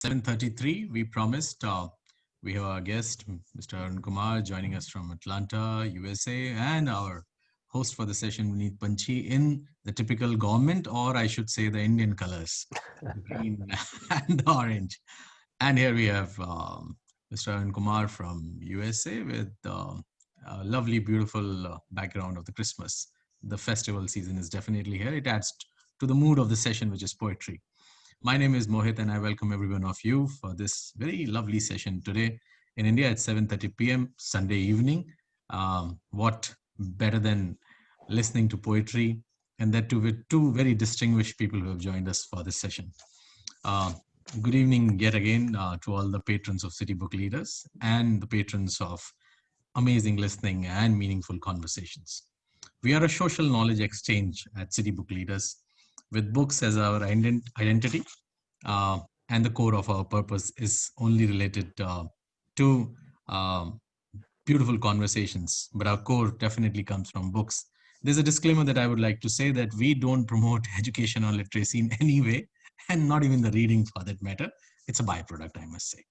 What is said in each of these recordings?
7:33. We promised we have our guest, Mr. Arun Kumar, joining us from Atlanta, USA, and our host for the session, Vineet Panchhi, in the typical government, or I should say the Indian colors, the green and the orange. And here we have Mr. Arun Kumar from USA with a lovely, beautiful background of the Christmas. The festival season is definitely here. It adds to the mood of the session, which is poetry. My name is Mohit, and I welcome every one of you for this very lovely session today in India at 7:30 p.m. Sunday evening. What better than listening to poetry, and that too with two very distinguished people who have joined us for this session. Uh, Good evening yet again to all the patrons of City Book Leaders and the patrons of amazing listening and meaningful conversations. We are a social knowledge exchange at City Book Leaders with books as our identity, and the core of our purpose is only related to um, beautiful conversations, but our core definitely comes from books. There's a disclaimer that I would like to say that we don't promote education or literacy in any way, and not even the reading for that matter. It's a byproduct, I must say.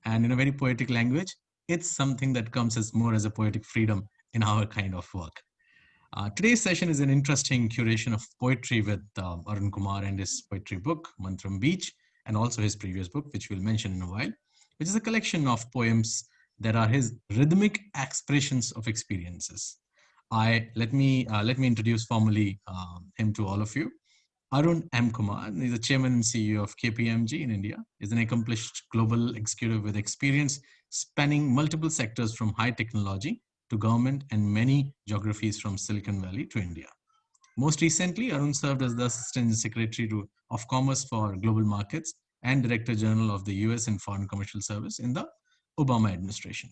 And in a very poetic language, it's something that comes as more as a poetic freedom in our kind of work. Today's session is an interesting curation of poetry with Arun Kumar and his poetry book, Mantram Beach, and also his previous book, which we'll mention in a while, which is a collection of poems that are his rhythmic expressions of experiences. Let me introduce formally him to all of you. Arun M. Kumar is the chairman and CEO of KPMG in India. Is an accomplished global executive with experience spanning multiple sectors from high technology to government and many geographies from Silicon Valley to India. Most recently, Arun served as the Assistant Secretary of Commerce for Global Markets and Director General of the US and Foreign Commercial Service in the Obama administration.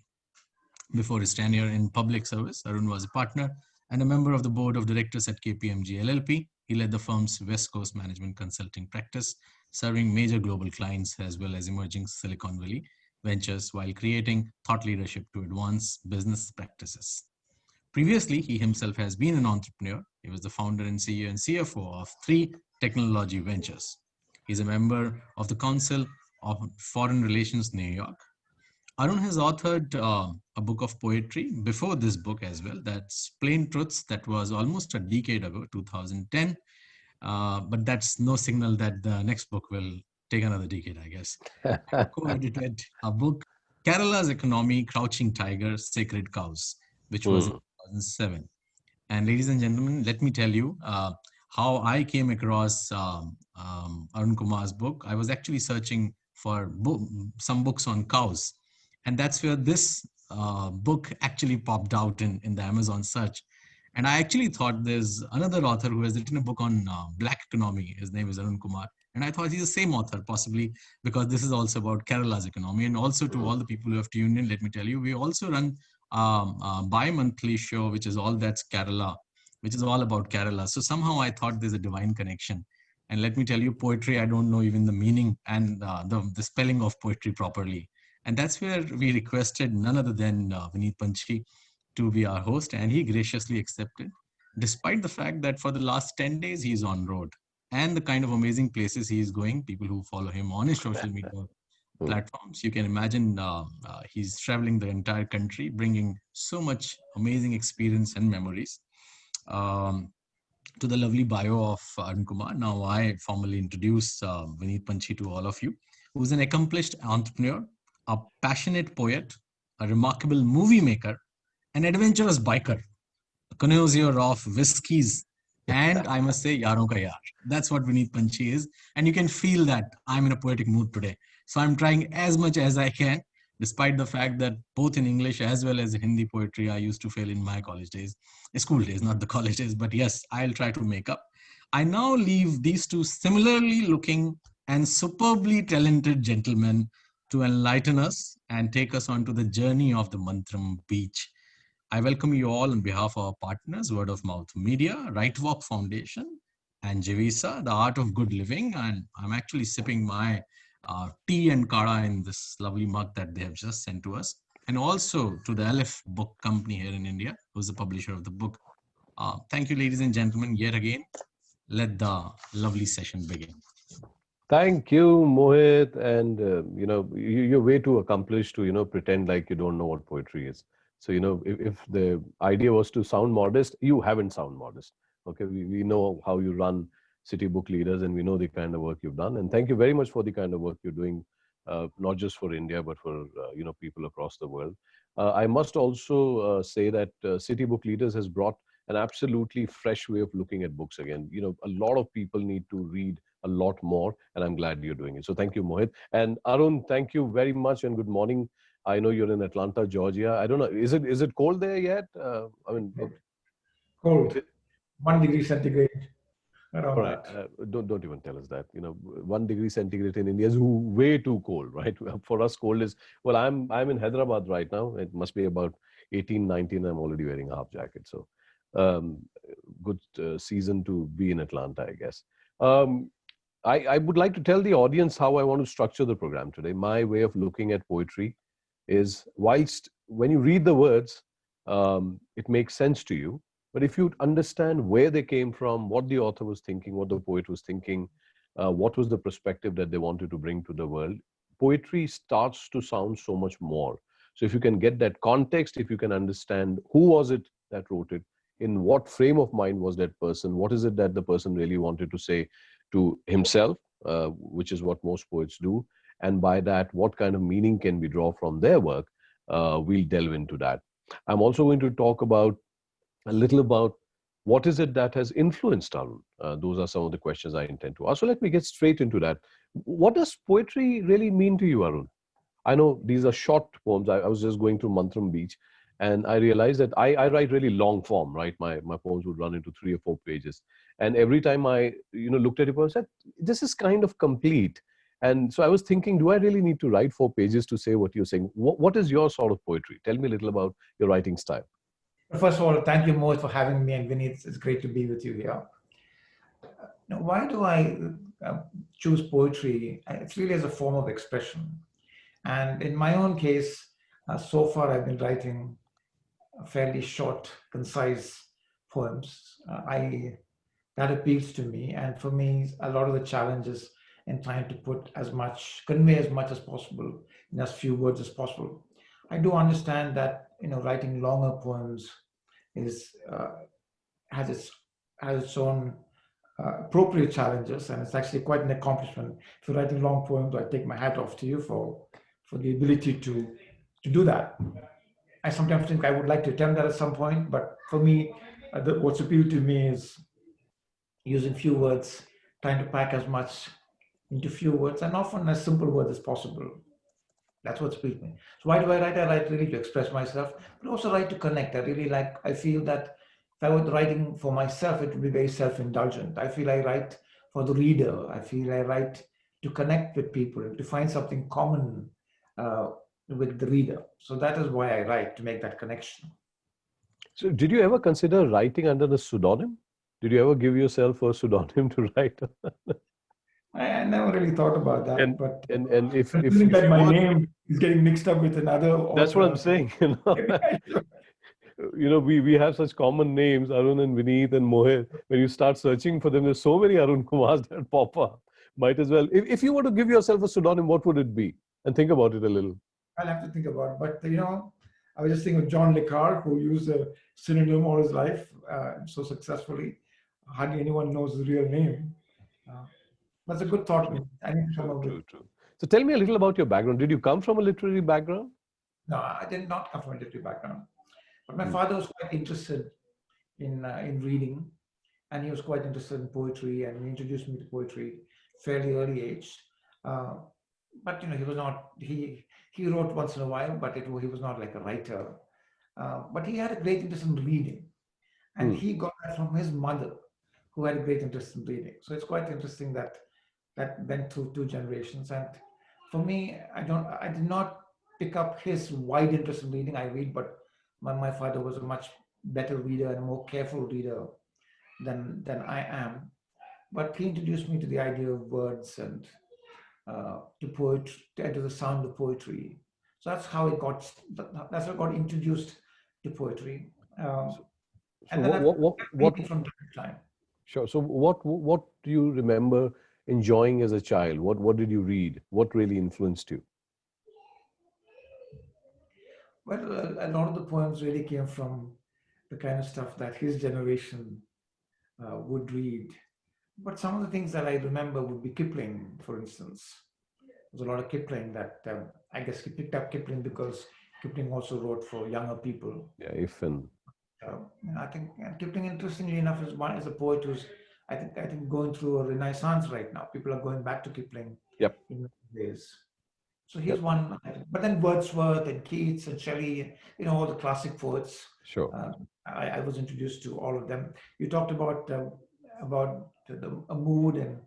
Before his tenure in public service, Arun was a partner and a member of the board of directors at KPMG LLP. He led the firm's West Coast management consulting practice, serving major global clients as well as emerging Silicon Valley ventures while creating thought leadership to advance business practices. Previously, he himself has been an entrepreneur. He was the founder and CEO and CFO of three technology ventures. He's a member of the Council of Foreign Relations, New York. Arun has authored a book of poetry before this book as well. That's Plain Truths. That was almost a decade ago, 2010. But that's no signal that the next book will take another decade, I guess. Co-edited a book, Kerala's Economy, Crouching Tiger, Sacred Cows, which was in Mm. 2007. And ladies and gentlemen, let me tell you how I came across Arun Kumar's book. I was actually searching for some books on cows. And that's where this book actually popped out in the Amazon search. And I actually thought there's another author who has written a book on black economy. His name is Arun Kumar. And I thought he's the same author, possibly because this is also about Kerala's economy. And also to Mm. all the people who have tuned in, let me tell you, we also run bi-monthly show, which is all that's Kerala, which is all about Kerala. So somehow I thought there's a divine connection. And let me tell you, poetry, I don't know even the meaning and the spelling of poetry properly. And that's where we requested none other than Vineet Panchhi to be our host, and he graciously accepted, despite the fact that for the last 10 days he's on road. And the kind of amazing places he is going, people who follow him on his social media Mm. platforms, you can imagine he's traveling the entire country, bringing so much amazing experience and memories. Um, to the lovely bio of Arun Kumar, now I formally introduce Vineet Panchhi to all of you, who's an accomplished entrepreneur, a passionate poet, a remarkable movie maker, an adventurous biker, a connoisseur of whiskeys, and I must say, Yaron Ka Yaar. That's what Vineet Panchhi is. And you can feel that I'm in a poetic mood today. So I'm trying as much as I can, despite the fact that both in English as well as Hindi poetry, I used to fail in my college days, school days, not the college days. But yes, I'll try to make up. I now leave these two similarly looking and superbly talented gentlemen to enlighten us and take us onto the journey of the Mantram Beach. I welcome you all on behalf of our partners, Word of Mouth Media, Right Walk Foundation, and Javisa, the Art of Good Living. And I'm actually sipping my tea and kara in this lovely mug that they have just sent to us. And also to the Aleph Book Company here in India, who's the publisher of the book. Thank you, ladies and gentlemen, yet again. Let the lovely session begin. Thank you, Mohit. And you're way too accomplished to pretend like you don't know what poetry is. So if the idea was to sound modest, you haven't sound modest. Okay, we know how you run city book leaders, and we know the kind of work you've done. And thank you very much for the kind of work you're doing, not just for India but for people across the world. I must also say that city book leaders has brought an absolutely fresh way of looking at books again. A lot of people need to read a lot more, and I'm glad you're doing it. So thank you, Mohit. And Arun, thank you very much, and good morning. I know you're in Atlanta, Georgia. I don't know, is it cold there yet? I mean, Cold, it, 1 degree centigrade, all around right. that. Don't even tell us that. 1 degree centigrade in India is way too cold, right? For us, cold is, well. I'm in Hyderabad right now. It must be about 18, 19. I'm already wearing a half jacket. So, um, good season to be in Atlanta, I guess. Um, I would like to tell the audience how I want to structure the program today. My way of looking at poetry is, whilst when you read the words, it makes sense to you. But if you understand where they came from, what the author was thinking, what the poet was thinking, what was the perspective that they wanted to bring to the world, poetry starts to sound so much more. So if you can get that context, if you can understand who was it that wrote it, in what frame of mind was that person, what is it that the person really wanted to say to himself, which is what most poets do, and by that, what kind of meaning can we draw from their work? We'll delve into that. I'm also going to talk about a little about what is it that has influenced Arun. Those are some of the questions I intend to ask. So let me get straight into that. What does poetry really mean to you, Arun? I know these are short poems. I was just going through Mantram Beach, and I realized that I write really long form, right? My poems would run into 3 or 4 pages. And every time I, looked at it, I said, this is kind of complete. And so I was thinking, do I really need to write 4 pages to say what you're saying? What is your sort of poetry? Tell me a little about your writing style. First of all, thank you, Mohit, for having me, and Vineet, it's great to be with you here. Now, why do I choose poetry? It's really as a form of expression. And in my own case, so far I've been writing fairly short, concise poems. I That appeals to me, and for me, a lot of the challenges in trying to convey as much as possible in as few words as possible. I do understand that writing longer poems is has its own appropriate challenges, and it's actually quite an accomplishment. If you're writing long poems, I take my hat off to you for the ability to do that. I sometimes think I would like to attempt that at some point, but for me, what's appealed to me is using few words, trying to pack as much into few words, and often as simple words as possible. That's what's appealed to me. So why do I write? I write really to express myself, but also write to connect. I feel that if I were writing for myself, it would be very self-indulgent. I feel I write for the reader. I feel I write to connect with people, to find something common uh, with the reader. So that is why I write, to make that connection. So did you ever consider writing under a pseudonym? Did you ever give yourself a pseudonym to write? I never really thought about that, and but and considering if that you my were, name is getting mixed up with another that's what I'm author, saying. sure. We have such common names, Arun and Vineet and Mohit. When you start searching for them, there's so many Arun Kumars that pop up. Might as well. If you were to give yourself a pseudonym, what would it be? And think about it a little. I'll have to think about it. But I was just thinking of John Le Carre, who used a synonym all his life so successfully. Hardly anyone knows his real name. Uh, that's a good thought. True, I need to come true, up with. true, true. So tell me a little about your background. Did you come from a literary background? No, I did not come from a literary background, but my Hmm. father was quite interested in reading, and he was quite interested in poetry, and he introduced me to poetry fairly early age. Uh, but he was not he wrote once in a while, but he was not like a writer. But he had a great interest in reading, and Hmm. he got that from his mother, who had a great interest in reading. So it's quite interesting that that went through two generations. And for me, I did not pick up his wide interest in reading. I read, but my father was a much better reader and a more careful reader than I am. But he introduced me to the idea of words and to poetry, to the sound of poetry. So that's how I got introduced to poetry. Um, So, so and then I've kept what reading from time to time. sure. So what do you remember enjoying as a child? What did you read? What really influenced you? Well, a lot of the poems really came from the kind of stuff that his generation would read. But some of the things that I remember would be Kipling, for instance. There's a lot of Kipling that I guess he picked up Kipling because Kipling also wrote for younger people. Yeah, if and I think Kipling, interestingly enough, is a poet who's I think going through a renaissance right now. People are going back to Kipling yep, in many ways. So he's yep, one. But then Wordsworth and Keats and Shelley, all the classic poets. sure. I was introduced to all of them. You talked about a mood, and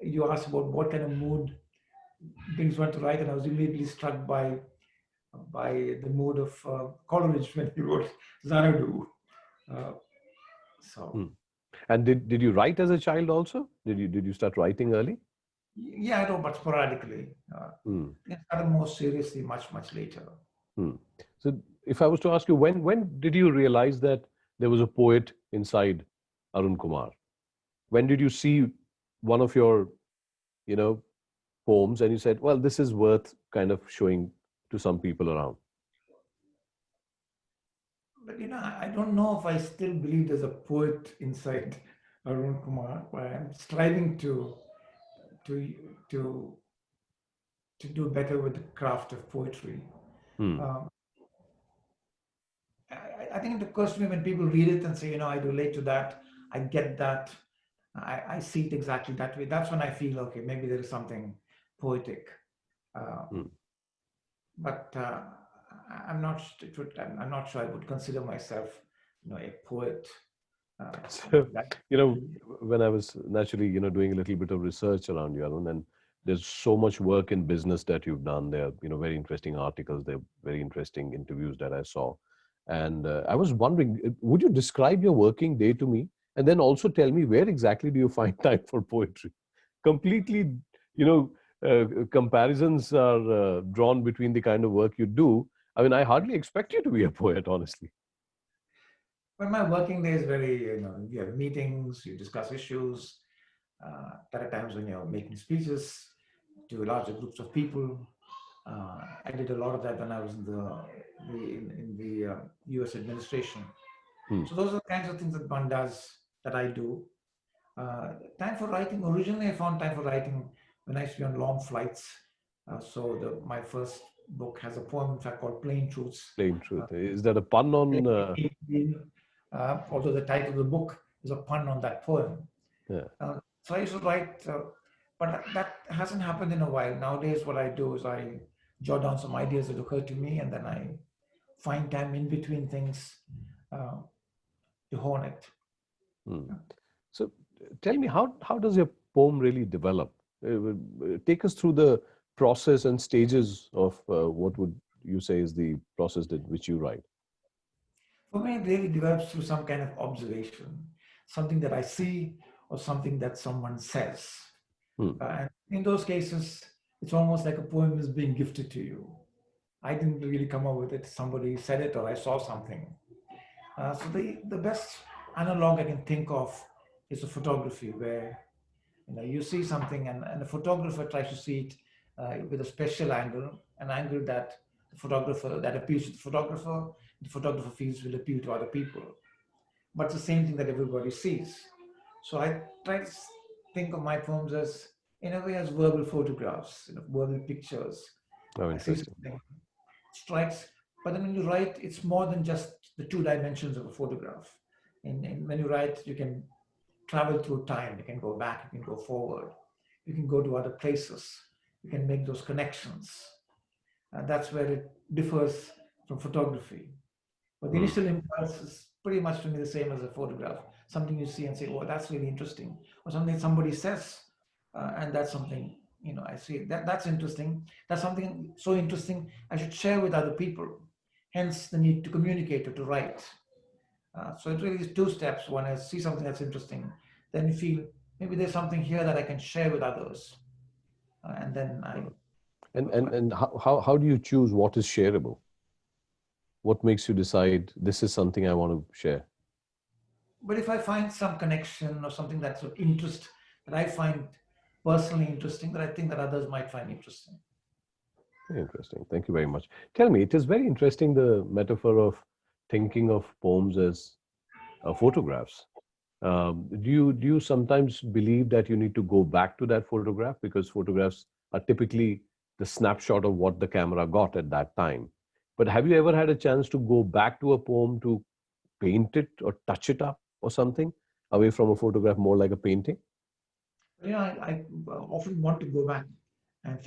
you asked about what kind of mood brings one to write, and I was immediately struck by the mood of Coleridge when he wrote Xanadu. Uh, so Hmm. And did you write as a child also? Did you start writing early? yeah, I know, but sporadically. Hmm. It started more seriously much later. Hmm. So if I was to ask you, when did you realize that there was a poet inside Arun Kumar? When did you see one of your, you know, poems and you said, well, this is worth kind of showing to some people around? But I don't know if I still believe there's a poet inside Arun Kumar, but I'm striving to to to do better with the craft of poetry. Hmm. Um, I think it occurs to me when people read it and say, I relate to that, I get that, I see it exactly that way. That's when I feel, okay, maybe there is something poetic. Uh, Hmm. but I'm not sure I would consider myself, a poet. So, That, when I was naturally, doing a little bit of research around you, Arun, and there's so much work in business that you've done. There, very interesting articles. There, very interesting interviews that I saw, and I was wondering, would you describe your working day to me, and then also tell me where exactly do you find time for poetry? Completely, you know, comparisons are drawn between the kind of work you do. I mean, I hardly expect you to be a poet, honestly. but my working day is very, you have meetings, you discuss issues. There are times when you're making speeches to larger groups of people. I did a lot of that when I was in the U.S. administration. Hmm. So those are the kinds of things that one does, that I do. Time for writing. Originally, I found time for writing when I used to be on long flights. My first book has a poem, in fact, called Plain Truths. Plain truth. Is that a pun on? Although the title of the book is a pun on that poem. Yeah. So I used to write, but that hasn't happened in a while. Nowadays, what I do is I jot down some ideas that occur to me, and then I find time in between things uh, to hone it. Hmm. So tell me, how does your poem really develop? Take us through the process and stages of what would you say is the process that which you write? For me, it really develops through some kind of observation, something that I see or something that someone says. Hmm. And in those cases, it's almost like a poem is being gifted to you. I didn't really come up with it. Somebody said it or I saw something. So the best analog I can think of is a photography where you see something and the photographer tries to see it with a special angle, an angle that that appeals to the photographer feels will appeal to other people. But it's the same thing that everybody sees. So I try to think of my poems as, in a way, as verbal photographs, verbal pictures. Oh, I see interesting. something, strikes, but then when you write, it's more than just the two dimensions of a photograph. And when you write, you can travel through time. You can go back, you can go forward, you can go to other places, you can make those connections. And that's where it differs from photography. But the Hmm. initial impulse is pretty much to me the same as a photograph. Something you see and say, "Oh, that's really interesting," or something somebody says, and that's something I see that's interesting. That's something so interesting I should share with other people. Hence, the need to communicate or to write. So it really is two steps. One is see something that's interesting, then you feel maybe there's something here that I can share with others, and then I. And how do you choose what is shareable? What makes you decide this is something I want to share? But if I find some connection or something that's of interest that I find personally interesting, that I think that others might find interesting. Very interesting. Thank you very much. Tell me, it is very interesting the metaphor of thinking of poems as photographs. Do you sometimes believe that you need to go back to that photograph because photographs are typically the snapshot of what the camera got at that time? But have you ever had a chance to go back to a poem to paint it or touch it up or something away from a photograph, more like a painting? I often want to go back and uh,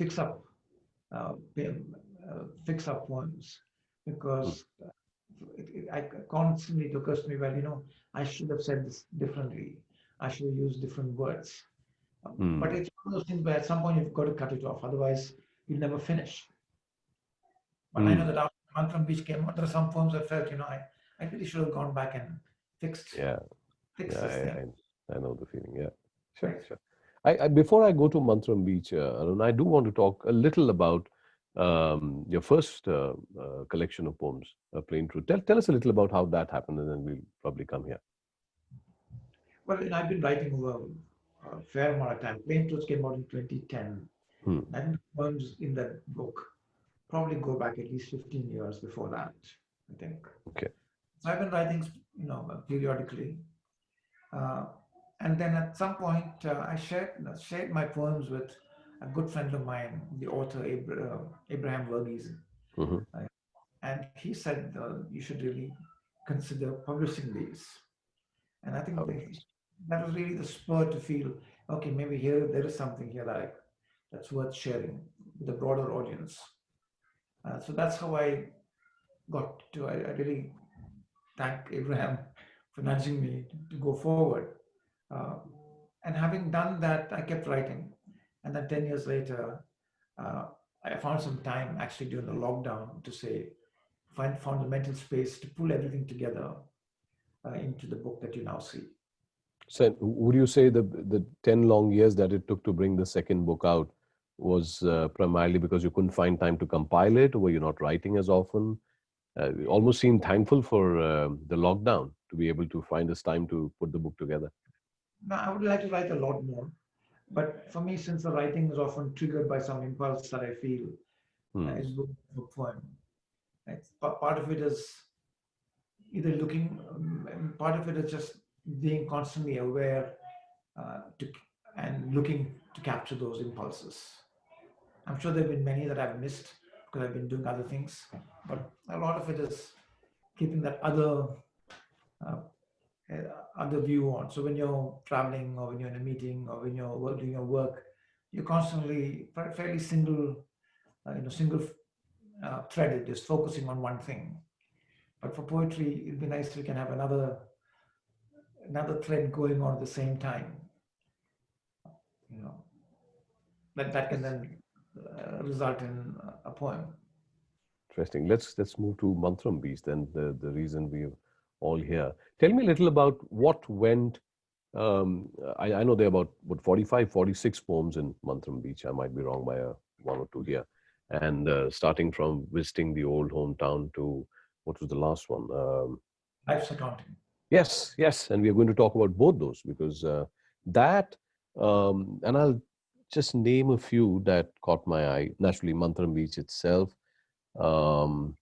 fix up poems, Hmm. because I constantly it occurs to me, well, I should have said this differently. I should have used different words. But Hmm. it's one of those things where at some point you've got to cut it off, otherwise you'll never finish. But I know Hmm. that after Mantram Beach came out, there are some poems I felt, I really should have gone back and fixed Yeah. fixed Yeah. this thing. I know the feeling. Yeah. Sure. Right. Sure. Before I go to Mantram Beach, Arun, I do want to talk a little about your first collection of poems, Plain Truth. Tell us a little about how that happened, and then we'll probably come here. Well, I've been writing over a fair amount of time. Plain Truth came out in 2010. Hmm. I think the poems in that book probably go back at least 15 years before that, I think. Okay. So I've been writing, periodically. Uh, and then at some point, I shared my poems with a good friend of mine, the author Abraham Verghese. Hmm. Uh, and he said, you should really consider publishing these. And I How think interesting. that was really the spur to feel, okay, maybe here there is something here that's worth sharing with a broader audience. So that's how I got to. I really thank Abraham for nudging me to go forward. Uh, and having done that, I kept writing. And then 10 years later, uh, I found some time actually during the lockdown to say, found the mental space to pull everything together into the book that you now see. So, would you say the 10 long years that it took to bring the second book out was primarily because you couldn't find time to compile it, or were you not writing as often? You almost seemed thankful for the lockdown to be able to find this time to put the book together. Now, I would like to write a lot more, but for me, since the writing is often triggered by some impulse that I feel, Hmm. is looking for a poem. Part of it is either looking, and part of it is just being constantly aware to and looking to capture those impulses. I'm sure there have been many that I've missed because I've been doing other things, but a lot of it is keeping that uh, other view on. So when you're traveling or when you're in a meeting or when you're doing your work, you're constantly fairly single threaded, just focusing on one thing. But for poetry, it'd be nice if we can have another thread going on at the same time. You know, that can Yes. then result in a poem. Interesting. Let's move to Mantram Beach then. The reason we're all here. Tell me a little about what went. I know there are about what 45, 46 poems in Mantram Beach. I might be wrong by one or two here. And starting from visiting the old hometown to what was the last one? Life's accounting. Yes, yes, and we are going to talk about both those because that, and I'll just name a few that caught my eye. Naturally, Mantram Beach itself. Um,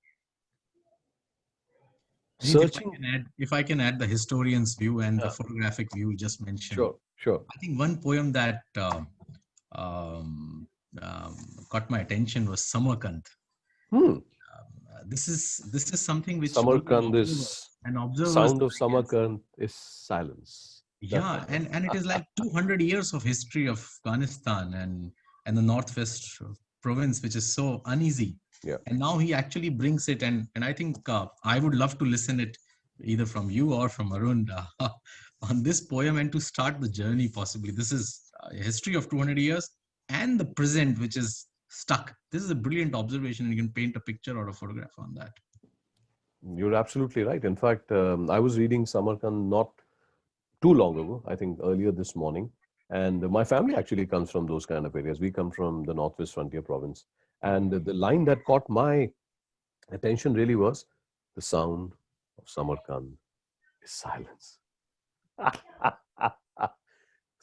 Vineet, searching, if I can add the historian's view and the yeah, photographic view you just mentioned, sure, sure. I think one poem that um, um, caught my attention was Samarkand. Hmm. This is something which only Samarkand is an observer's sound of eye can see. Samarkand is silence. That's Yeah, fantastic. and it is like 200 years of history of Afghanistan and the northwest province, which is so uneasy. Yeah. And now he actually brings it, and I think I would love to listen it either from you or from Arun on this poem and to start the journey. Possibly, this is a history of 200 years and the present, which is stuck. This is a brilliant observation. You can paint a picture or a photograph on that. You're absolutely right. In fact, I was reading Samarkand not too long ago, I think earlier this morning. And my family actually comes from those kind of areas. We come from the Northwest Frontier Province. And the line that caught my attention really was the sound of Samarkand is silence.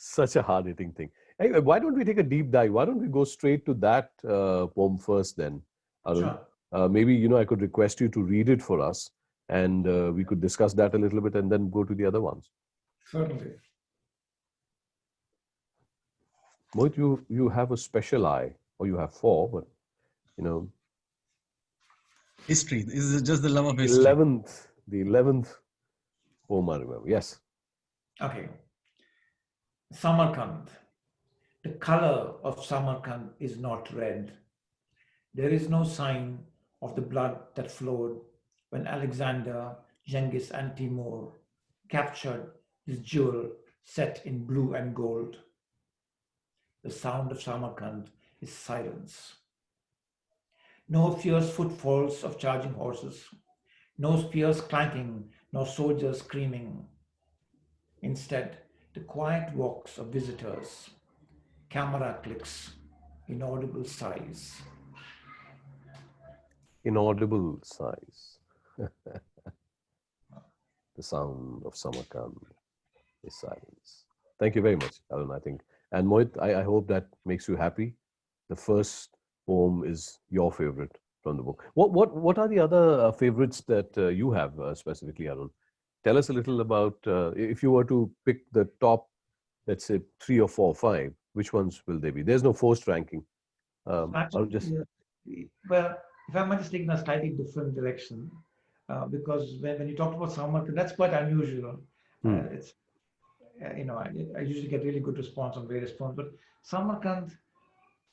Such a hard-hitting thing. Anyway, why don't we take a deep dive? Why don't we go straight to that poem first then, Arun? Sure. Maybe, I could request you to read it for us, and we could discuss that a little bit and then go to the other ones. Certainly. Mohit, you have a special eye, or you have four, but, History. This is just the love of history. the 11th poem I remember. Yes. Okay. Samarkand. The color of Samarkand is not red. There is no sign of the blood that flowed when Alexander, Genghis, and Timur captured this jewel set in blue and gold. The sound of Samarkand is silence. No fierce footfalls of charging horses, no spears clanking, no soldiers screaming. Instead, the quiet walks of visitors, camera clicks, inaudible sighs. Inaudible sighs. The sound of Samarkand is silence. Thank you very much, Arun, I think. And Mohit, I hope that makes you happy. The first poem is your favorite from the book. What are the other favorites that you have specifically, Arun? Tell us a little about, if you were to pick the top, let's say 3 or 4 or 5, which ones will they be? There's no forced ranking. Actually, well, if I might just take in a slightly different direction, because when you talked about Samarkand, that's quite unusual. It's I usually get really good response on various poems, but Samarkand,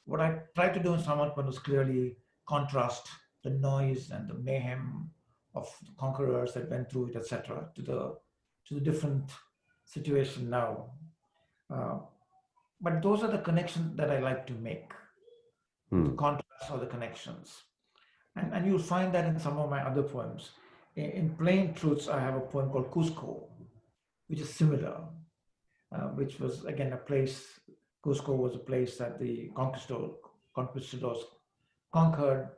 what I tried to do in Samarkand was clearly contrast the noise and the mayhem of the conquerors that went through it, etc., to the different situation now. But those are the connections that I like to make. The contrast or the connections. And you'll find that in some of my other poems. In Plain Truths, I have a poem called Cusco, which is similar, which was, again, a place, Cusco was a place that the conquistadors conquered.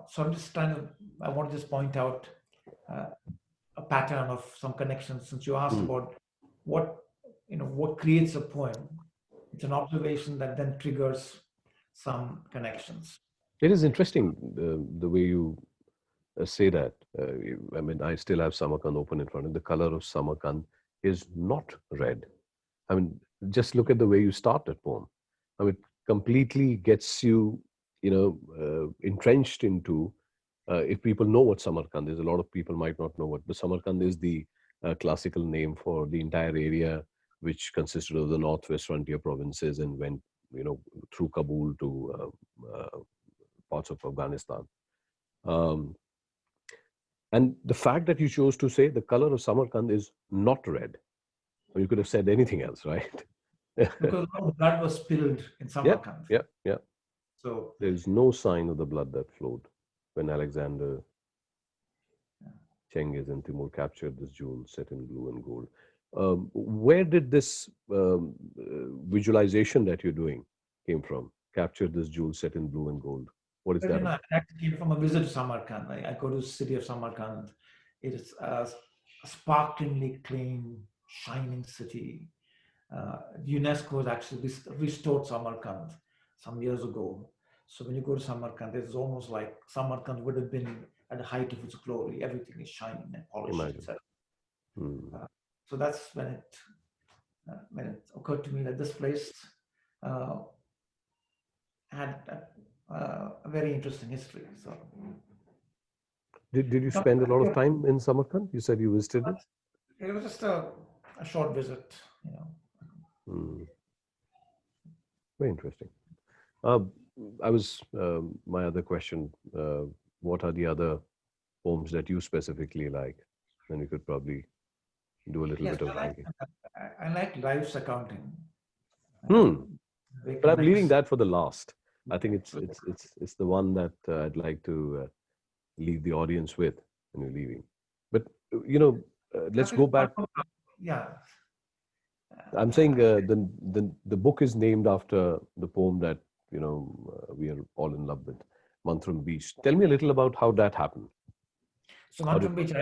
So I'm just I want to just point out a pattern of some connections, since you asked about what creates a poem. It's an observation that then triggers some connections. It is interesting the way you say that. I mean, I still have Samarkand open in front of me. The color of Samarkand is not red. I mean, just look at the way you start that poem. I mean, it completely gets you, entrenched into, if people know what Samarkand is, a lot of people might not know what. The Samarkand is the classical name for the entire area, which consisted of the northwest frontier provinces and went, through Kabul to parts of Afghanistan. And the fact that you chose to say the color of Samarkand is not red, or you could have said anything else, right? Because blood was spilled in Samarkand. Yeah. So there's no sign of the blood that flowed when Alexander, Genghis, and Timur captured this jewel set in blue and gold. Where did this visualization that you're doing came from? Captured this jewel set in blue and gold. What is that? I actually came from a visit to Samarkand. I go to the city of Samarkand. It is a sparklingly clean, shining city. UNESCO has actually restored Samarkand some years ago. So when you go to Samarkand, it's almost like Samarkand would have been at the height of its glory. Everything is shining and polished, etc. So that's when it occurred to me that this place had a very interesting history. So, did you spend a lot of time in Samarkand? You said you visited it. It was just a short visit, Very interesting. My other question, what are the other poems that you specifically like? Then we could probably do a little bit of ranking. I like life's accounting. But I'm leaving that for the last. I think it's the one that I'd like to leave the audience with when you're leaving. But let's go back. Yeah. I'm saying the book is named after the poem that we are all in love with, Mantram Beach. Tell me a little about how that happened. So Mantram Beach,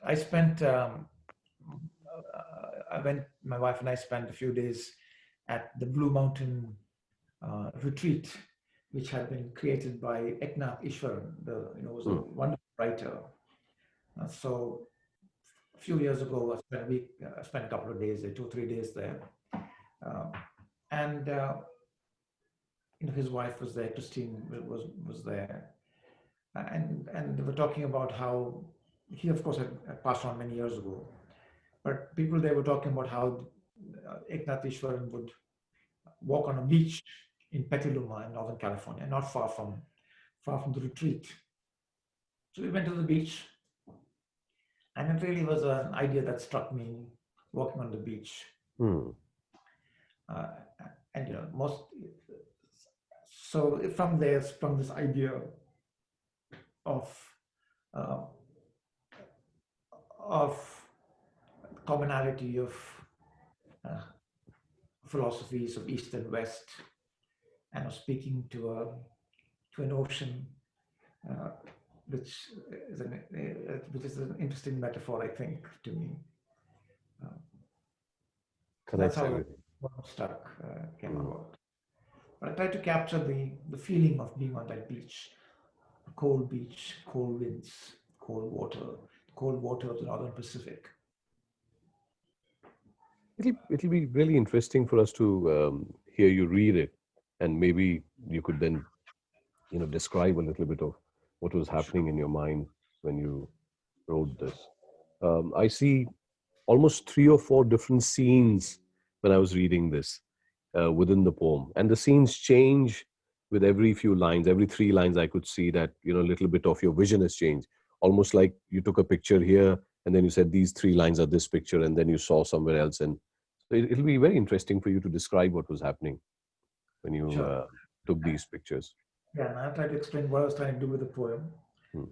I spent. My wife and I spent a few days at the Blue Mountain retreat, which had been created by Eknath Ishwaran, was a wonderful writer. So a few years ago, I spent a couple of days there, 2 or 3 days there, and his wife was there, Christine was there, and they were talking about how he, of course, had passed on many years ago, but people there were talking about how Eknath Ishwaran would walk on a beach in Petaluma in Northern California, not far from the retreat. So we went to the beach, and it really was an idea that struck me, walking on the beach. And so from this idea of commonality of philosophies of East and West, and of speaking to an ocean, which is an interesting metaphor, I think, to me. That's how came about. But I tried to capture the feeling of being on that beach, cold beach, cold winds, cold water of the Northern Pacific. It'll be really interesting for us to hear you read it, and maybe you could then, describe a little bit of what was happening in your mind when you wrote this. I see almost 3 or 4 different scenes when I was reading this within the poem, and the scenes change with every few lines. Every 3 lines, I could see that a little bit of your vision has changed. Almost like you took a picture here, and then you said these 3 lines are this picture, and then you saw somewhere else. And so it'll be very interesting for you to describe what was happening when you took these pictures. Yeah, and I'll try to explain what I was trying to do with the poem.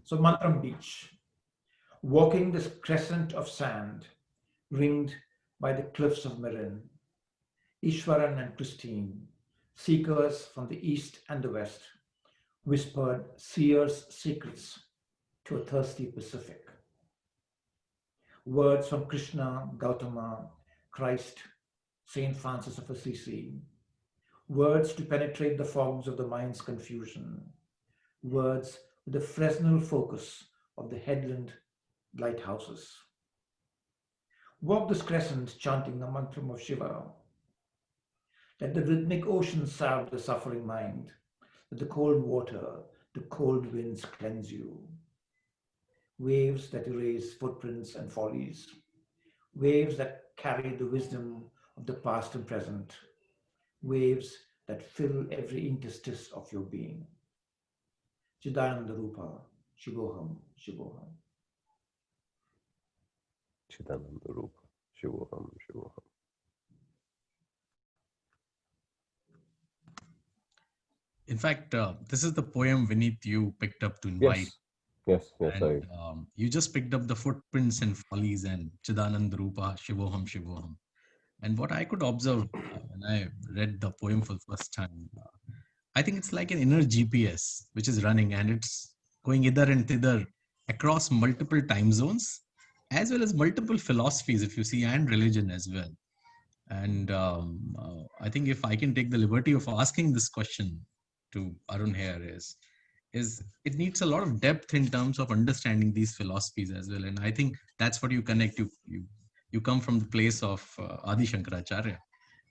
So Mantram Beach, walking this crescent of sand, ringed by the cliffs of Marin, Ishwaran and Christine, seekers from the east and the west, whispered seers' secrets to a thirsty Pacific. Words from Krishna, Gautama, Christ, Saint Francis of Assisi, words to penetrate the fogs of the mind's confusion, words with the Fresnel focus of the headland lighthouses. Walk this crescent chanting the mantram of Shiva. Let the rhythmic ocean salve the suffering mind. Let the cold water, the cold winds cleanse you. Waves that erase footprints and follies. Waves that carry the wisdom of the past and present. Waves that fill every interstice of your being. Chidananda Rupa, Shivoham, Shivoham. Chidananda Rupa, Shivoham, Shivoham. In fact, this is the poem, Vineet, you picked up to invite. Yes. And, you just picked up the footprints and follies and Chidananda Rupa, Shivoham, Shivoham. And what I could observe when I read the poem for the first time, I think it's like an inner GPS which is running, and it's going hither and thither across multiple time zones, as well as multiple philosophies, if you see, and religion as well. And I think if I can take the liberty of asking this question to Arun here is it needs a lot of depth in terms of understanding these philosophies as well. And I think that's what you connect. You come from the place of Adi Shankaracharya,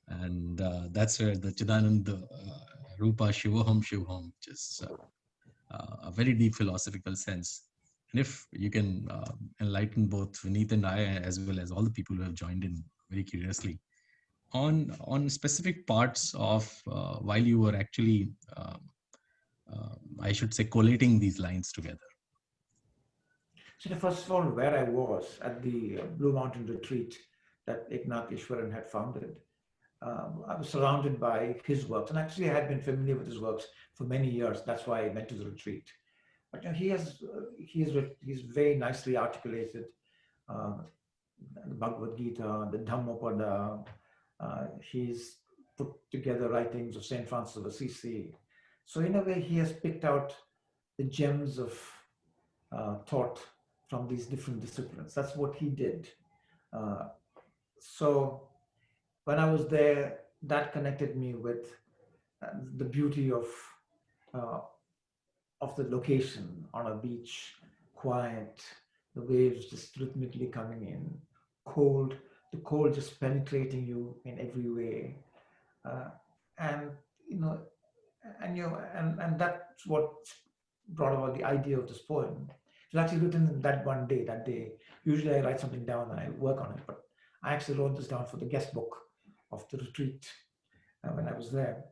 and that's where the Chidananda Rupa Shivoham Shivoham, which is a very deep philosophical sense. And if you can enlighten both Vineet and I, as well as all the people who have joined in very curiously, on specific parts of while you were actually, I should say, collating these lines together. So first of all, where I was at the Blue Mountain retreat that Eknath Ishwaran had founded, I was surrounded by his works, and actually I had been familiar with his works for many years. That's why I went to the retreat. But he's very nicely articulated the Bhagavad Gita, the Dhammapada. He's put together writings of Saint Francis of Assisi. So in a way, he has picked out the gems of thought from these different disciplines. That's what he did. So when I was there, that connected me with the beauty uh, of the location on a beach, quiet, the waves just rhythmically coming in, cold, the cold just penetrating you in every way, uh, and you know, and that's what brought about the idea of this poem. It was actually written in that one day. That day, usually I write something down and I work on it, but I actually wrote this down for the guest book of the retreat when I was there.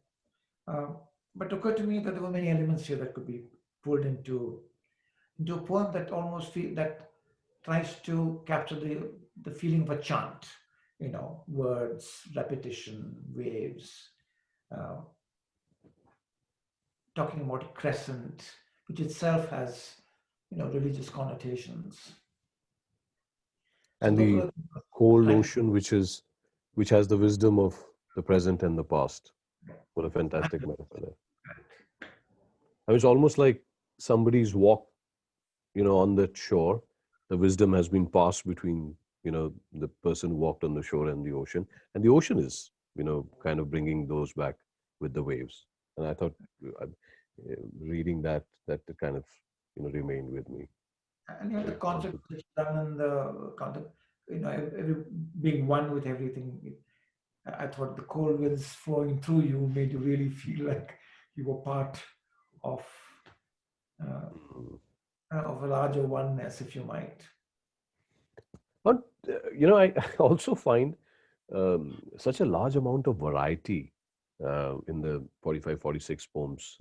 Um, but it occurred to me that there were many elements here that could be pulled into a poem that almost feel that tries to capture the feeling of a chant. You know, words, repetition, waves, uh, talking about a crescent, which itself has religious connotations. So And those the were whole trying. ocean, which has the wisdom of the present and the past. What a fantastic metaphor there. I mean, it's almost like somebody's walked, on that shore. The wisdom has been passed between, the person who walked on the shore and the ocean. And the ocean is, kind of bringing those back with the waves. And I thought, reading that kind of, remained with me. And the Very concept powerful. which done in the concept, being one with everything. I thought the cold winds flowing through you made you really feel like you were part of uh, Mm. of a larger oneness, if you might. But, I also find such a large amount of variety in the 45, 46 poems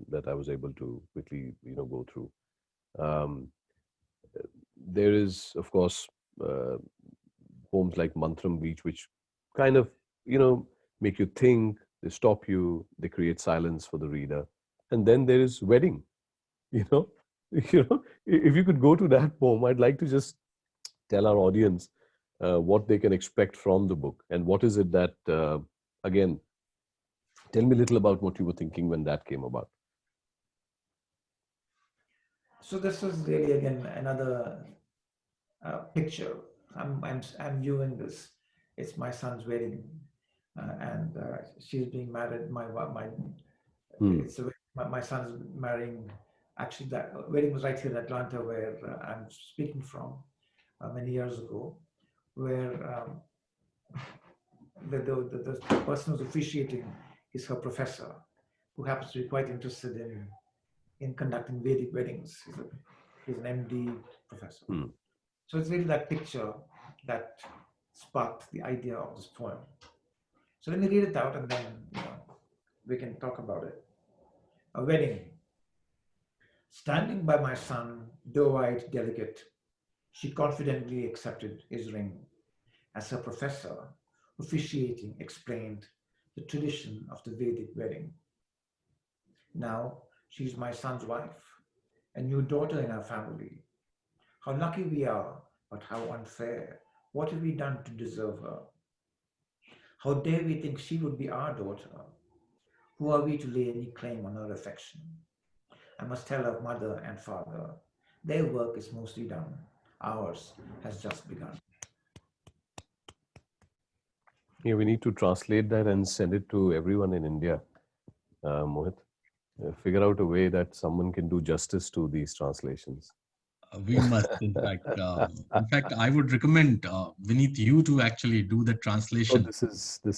that I was able to quickly, go through. Um, there is, of course, uh, poems like Mantram Beach, which kind of, make you think, they stop you, they create silence for the reader. And then there is Wedding, you know, if you could go to that poem, I'd like to just tell our audience what they can expect from the book and what is it that, again, tell me a little about what you were thinking when that came about. So this is really again another picture. I'm viewing this. It's my son's wedding, and she's being married. My Hmm. it's a, my son is marrying. Actually, that wedding was right here in Atlanta, where I'm speaking from many years ago, where the person who's officiating is her professor, who happens to be quite interested in conducting Vedic weddings. He's an MD professor. Hmm. So it's really that picture that sparked the idea of this poem. So let me read it out and then we can talk about it. A wedding. Standing by my son, doe-eyed delicate, she confidently accepted his ring as her professor, officiating, explained the tradition of the Vedic wedding. Now she's my son's wife, a new daughter in our family. How lucky we are, but how unfair. What have we done to deserve her? How dare we think she would be our daughter? Who are we to lay any claim on her affection? I must tell her mother and father, their work is mostly done. Ours has just begun. Yeah, we need to translate that and send it to everyone in India, Mohit. Figure out a way that someone can do justice to these translations. We must, in fact, I would recommend Vineet you to actually do the So translation. this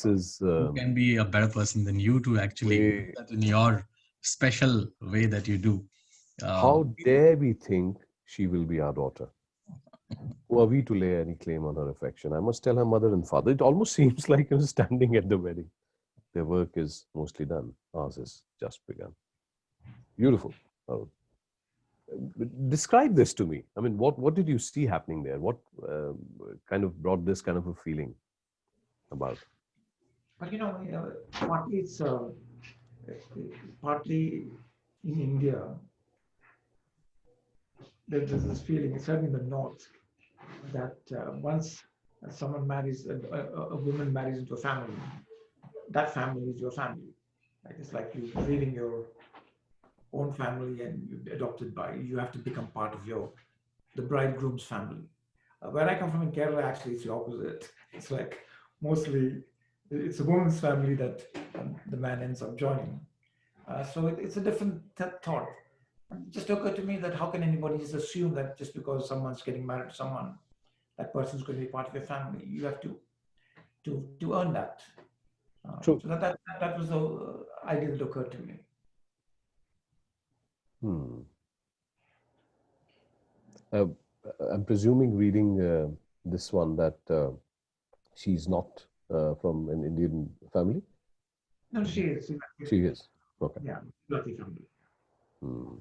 is Who can be a better person than you to actually do way. that in your special way that you do? How Um, dare we think she will be our daughter? Who are we to lay any claim on her affection? I must tell her mother and father. It almost seems like standing at the wedding. Their work is mostly done. Ours is just begun. Beautiful. Oh, describe this to me. I mean, what did you see happening there? What kind of brought this kind of a feeling about? But partly it's partly in India, there's this feeling, certainly in the north, that once someone marries, a woman marries into a family, that family is your family. Like it's like you leaving your own family and you're adopted by, you have to become part of the bridegroom's family. Where I come from in Kerala, actually, it's the opposite. It's like mostly It's a woman's family that the man ends up joining. So it's a different thought. It just occurred to me that how can anybody just assume that just because someone's getting married to someone, that person's going to be part of your family? You have to earn that. True. So that was the idea that occurred to me. Hmm. Uh, I'm presuming reading this one that she's not from an Indian family. No, she is. She is. Okay. Yeah, lucky family. Hmm.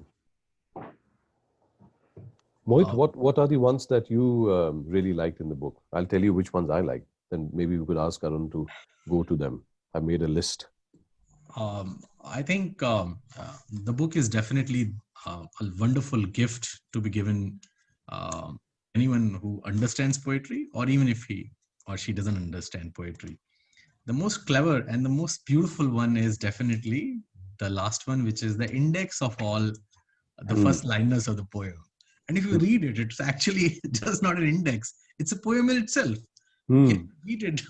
Mohit, what are the ones that you really liked in the book? I'll tell you which ones I liked. Then maybe we could ask Arun to go to them. I made a list. I think the book is definitely a wonderful gift to be given uh, anyone who understands poetry, or even if he or she doesn't understand poetry. The most clever and the most beautiful one is definitely the last one, which is the index of all the Hmm. first liners of the poem. And if you read it, it's actually just not an index, it's a poem in itself. Yeah, Hmm. he did.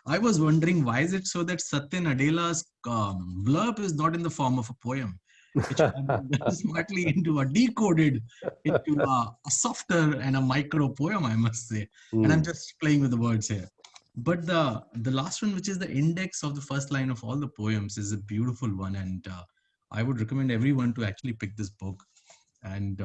I was wondering why is it so that Satya Nadela's blurb is not in the form of a poem, which could have been done smartly into a decoded into a softer and a micro poem, I must say. And I'm Hmm. just playing with the words here. But the last one, which is the index of the first line of all the poems, is a beautiful one, and I would recommend everyone to actually pick this book. And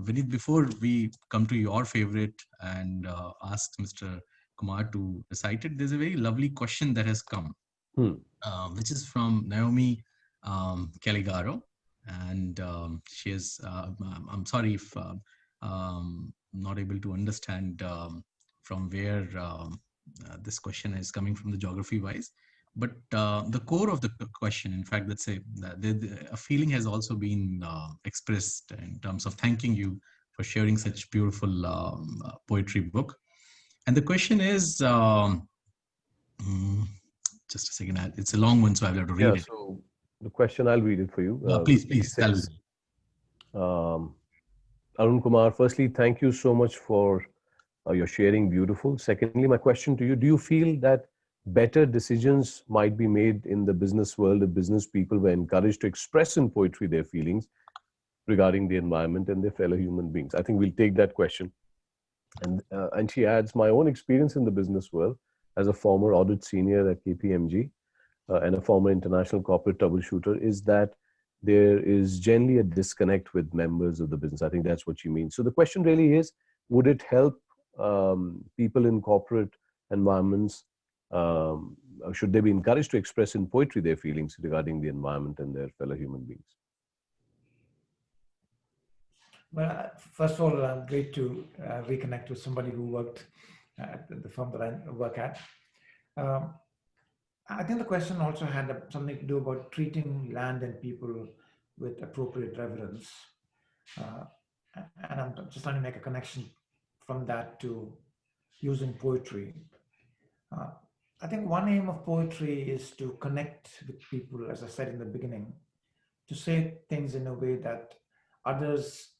Vineet, before we come to your favorite and ask Mr. Kumar to recite it, there's a very lovely question that has come, Hmm. which is from Naomi Caligaro. And she is, I'm sorry if I'm not able to understand from where this question is coming from the geography wise. But the core of the question, in fact, let's say a feeling has also been expressed in terms of thanking you for sharing such beautiful poetry book. And the question is, mm, just a second, it's a long one, so I'll have to Yeah. read it. So the question, I'll read it for you. It Please, tell me. says, Arun Kumar, firstly, thank you so much for your sharing. Beautiful. Secondly, my question to you, do you feel that better decisions might be made in the business world if business people were encouraged to express in poetry their feelings regarding the environment and their fellow human beings? I think we'll take that question. And she adds, my own experience in the business world as a former audit senior at KPMG and a former international corporate troubleshooter is that there is generally a disconnect with members of the business. I think that's what she means. So the question really is, would it help people in corporate environments? Should they be encouraged to express in poetry their feelings regarding the environment and their fellow human beings? Well, first of all, great to reconnect with somebody who worked at the firm that I work at. Um, I think the question also had something to do about treating land and people with appropriate reverence. Uh, and I'm just trying to make a connection from that to using poetry. Uh, I think one aim of poetry is to connect with people, as I said in the beginning, to say things in a way that others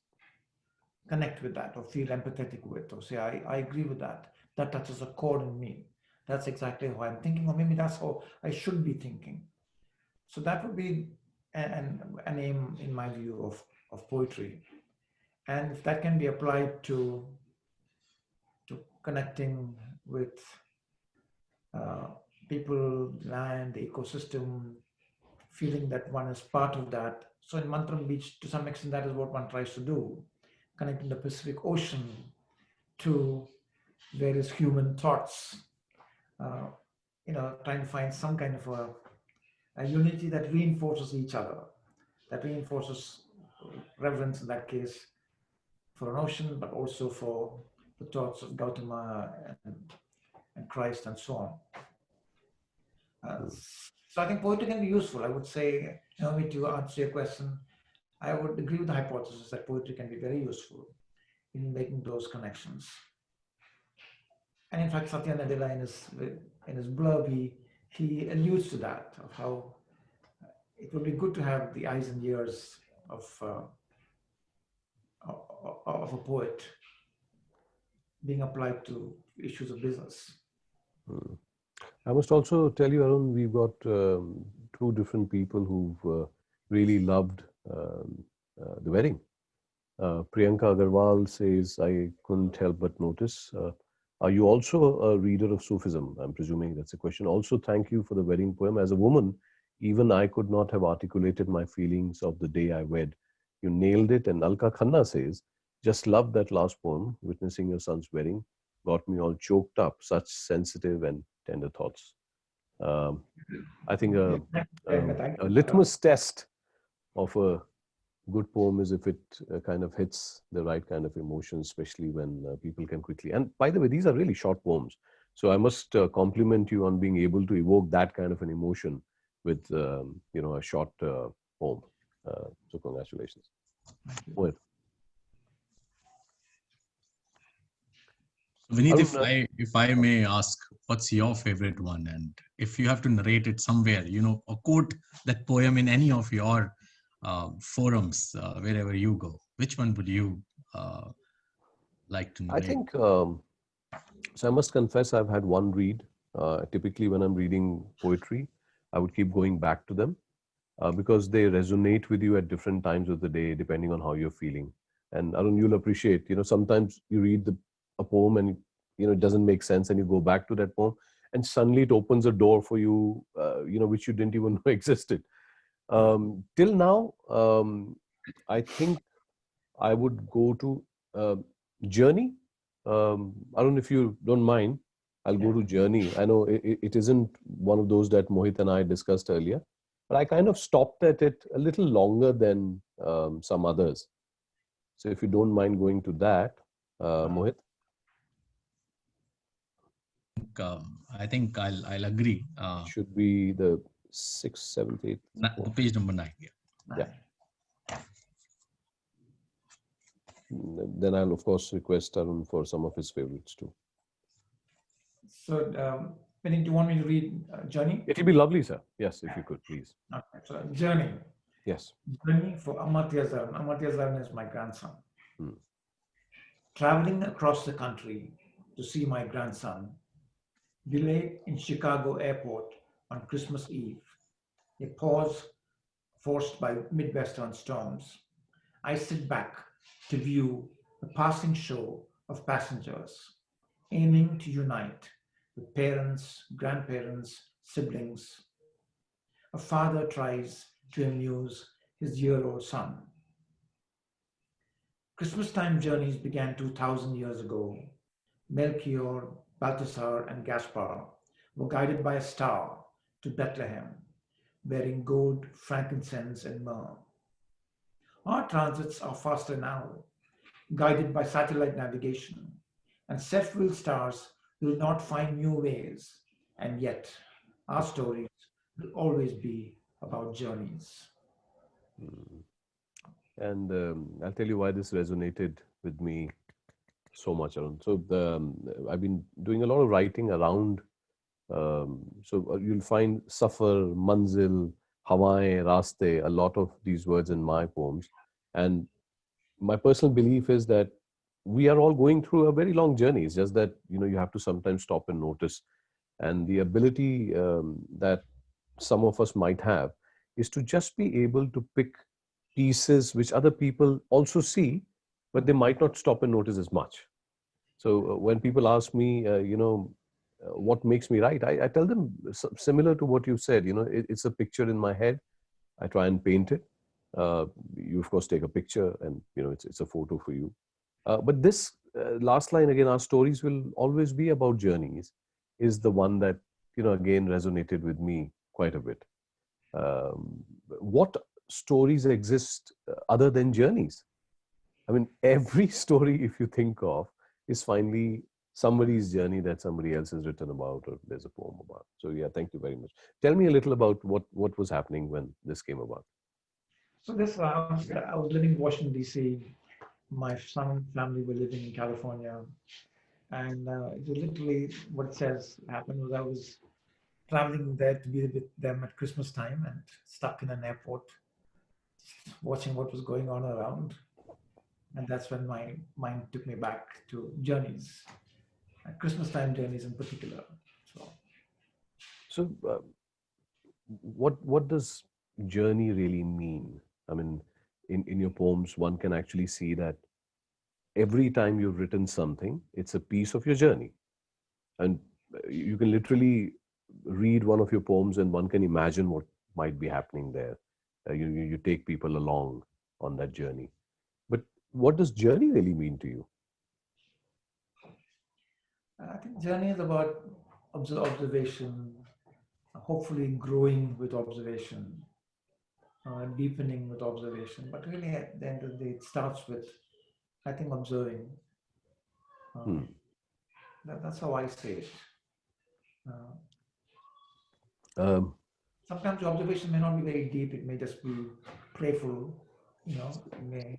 connect with that or feel empathetic with or say, I agree with that. That touches a chord in me. That's exactly how I'm thinking, or maybe that's how I should be thinking. So that would be an aim, in my view, of poetry. And if that can be applied to connecting with uh, people, land, the ecosystem, feeling that one is part of that. So in Mantram Beach, to some extent, that is what one tries to do, connecting the Pacific Ocean to various human thoughts, uh, trying to find some kind of a unity that reinforces each other, that reinforces reverence in that case for an ocean, but also for the thoughts of Gautama and Christ and so on. So I think poetry can be useful. I would say, to answer your question, I would agree with the hypothesis that poetry can be very useful in making those connections. And in fact, Satya Nadella in his blurb, he alludes to that, of how it would be good to have the eyes and ears of a poet being applied to issues of business. I must also tell you, Arun, we've got two different people who've really loved the wedding. Priyanka Agarwal says, I couldn't help but notice. Are you also a reader of Sufism? I'm presuming that's a question. Also, thank you for the wedding poem. As a woman, even I could not have articulated my feelings of the day I wed. You nailed it. And Alka Khanna says, just love that last poem, witnessing your son's wedding. Got me all choked up, such sensitive and tender thoughts. I think Thank a you. litmus test of a good poem is if it kind of hits the right kind of emotion, especially when people can quickly. And by the way, these are really short poems. So I must compliment you on being able to evoke that kind of an emotion with, a short poem. So congratulations. Well, Vineet, Arun, if I may ask, what's your favorite one? And if you have to narrate it somewhere, or quote that poem in any of your forums, wherever you go, which one would you like to I narrate? think, so I must confess, I've had one read. Typically, when I'm reading poetry, I would keep going back to them because they resonate with you at different times of the day, depending on how you're feeling. And Arun, you'll appreciate, sometimes you read a poem and, it doesn't make sense and you go back to that poem and suddenly it opens a door for you, which you didn't even know existed. Till now, I think I would go to Journey. Arun, if you don't mind, I'll go to Journey. I know it isn't one of those that Mohit and I discussed earlier, but I kind of stopped at it a little longer than some others. So if you don't mind going to that, Mohit. I think I'll agree. It should be the 6th, 7th, 8th. The page number 9. Yeah. Yeah. Then I'll of course request Arun for some of his favorites too. So, Vineet, do you want me to read Journey? It'll be lovely, sir. Yes, if you could, please. Okay, so Journey. Yes. Journey for Amartya Zaran. Amartya Zaran is my grandson. Hmm. Traveling across the country to see my grandson, delayed in Chicago airport on Christmas Eve, a pause forced by Midwestern storms. I sit back to view the passing show of passengers, aiming to unite with parents, grandparents, siblings. A father tries to amuse his year-old son. Christmas time journeys began 2,000 years ago. Melchior, Balthasar, and Gaspar were guided by a star to Bethlehem, bearing gold, frankincense, and myrrh. Our transits are faster now, guided by satellite navigation, and set-wheel stars will not find new ways, and yet our stories will always be about journeys. Hmm. And I'll tell you why this resonated with me so much, Arun. So I've been doing a lot of writing around. So you'll find suffer, manzil, Hawaii, raste, a lot of these words in my poems. And my personal belief is that we are all going through a very long journey. It's just that, you have to sometimes stop and notice. And the ability that some of us might have is to just be able to pick pieces which other people also see, but they might not stop and notice as much. So when people ask me, what makes me write, I tell them similar to what you said. It's a picture in my head. I try and paint it. You of course take a picture, and it's a photo for you. But this last line again, our stories will always be about journeys, is the one that again resonated with me quite a bit. What stories exist other than journeys? I mean, every story, if you think of, is finally somebody's journey that somebody else has written about or there's a poem about. So yeah, thank you very much. Tell me a little about what was happening when this came about. So this, I was living in Washington, D.C. My son family were living in California. And it was literally what it says happened was I was traveling there to be with them at Christmas time and stuck in an airport, watching what was going on around. And that's when my mind took me back to journeys, Christmas time journeys in particular. So So, what does journey really mean? I mean, in your poems, one can actually see that every time you've written something, it's a piece of your journey, and you can literally read one of your poems, and one can imagine what might be happening there. You take people along on that journey. But what does journey really mean to you? I think journey is about observation, hopefully growing with observation, deepening with observation. But really, at the end of the day, it starts with, I think, observing. Hmm. That's how I say it. Um, Sometimes the observation may not be very deep. It may just be playful. It may.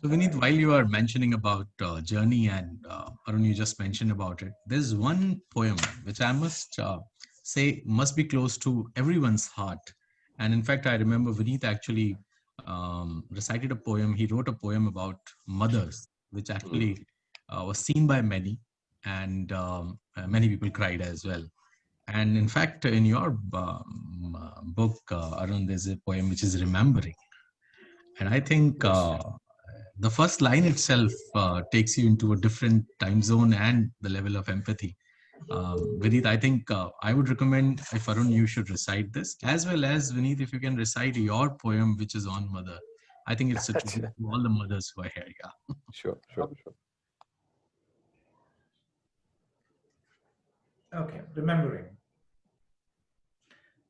So Vineet, while you are mentioning about journey and Arun, you just mentioned about it, there's one poem which I must say must be close to everyone's heart. And in fact, I remember Vineet actually recited a poem. He wrote a poem about mothers, which actually was seen by many, and many people cried as well. And in fact, in your book, Arun, there's a poem which is Remembering. And I think Yes. The first line itself takes you into a different time zone and the level of empathy. Vineet, I think I would recommend if Arun, you should recite this, as well as Vineet, if you can recite your poem, which is on mother. I think it's a tribute to all the mothers who are here. Yeah. Sure, sure, sure. Okay, remembering.